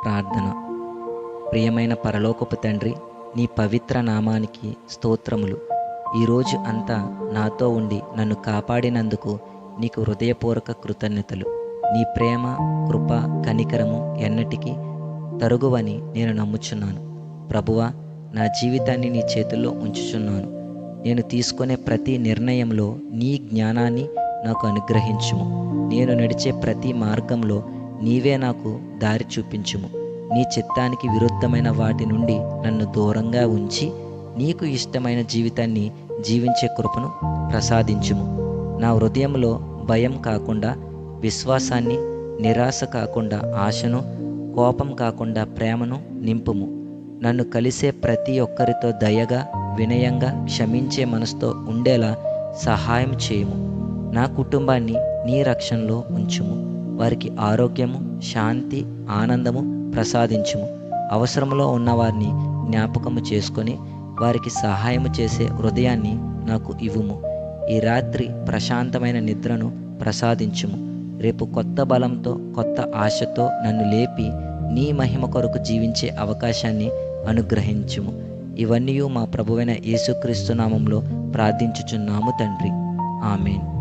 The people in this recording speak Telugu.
ప్రార్థన. ప్రియమైన పరలోకపు తండ్రి, నీ పవిత్ర నామానికి స్తోత్రములు. ఈరోజు అంతా నాతో ఉండి నన్ను కాపాడినందుకు నీకు హృదయపూర్వక కృతజ్ఞతలు. నీ ప్రేమ, కృప, కనికరము ఎన్నటికీ తరుగువని నేను నమ్ముచున్నాను. ప్రభువా, నా జీవితాన్ని నీ చేతుల్లో ఉంచుచున్నాను. నేను తీసుకునే ప్రతి నిర్ణయంలో నీ జ్ఞానాన్ని నాకు అనుగ్రహించుము. నేను నడిచే ప్రతి మార్గంలో నీవే నాకు దారి చూపించుము. నీ చిత్తానికి విరుద్ధమైన వాటి నుండి నన్ను దూరంగా ఉంచి నీకు ఇష్టమైన జీవితాన్ని జీవించే కృపను ప్రసాదించుము. నా హృదయంలో భయం కాకుండా విశ్వాసాన్ని, నిరాశ కాకుండా ఆశను, కోపం కాకుండా ప్రేమను నింపుము. నన్ను కలిసే ప్రతి ఒక్కరితో దయగా, వినయంగా, క్షమించే మనసుతో ఉండేలా సహాయం చేయుము. నా కుటుంబాన్ని నీ రక్షణలో ఉంచుము. వారికి ఆరోగ్యము, శాంతి, ఆనందము ప్రసాదించుము. అవసరంలో ఉన్నవారిని జ్ఞాపకము చేసుకొని వారికి సహాయము చేసే హృదయాన్ని నాకు ఇవ్వుము. ఈ రాత్రి ప్రశాంతమైన నిద్రను ప్రసాదించుము. రేపు కొత్త బలంతో, కొత్త ఆశతో నన్ను లేపి నీ మహిమ కొరకు జీవించే అవకాశాన్ని అనుగ్రహించుము. ఇవన్నీ మా ప్రభువైన యేసుక్రీస్తు నామంలో ప్రార్థించుచున్నాము తండ్రి. ఆమేన్.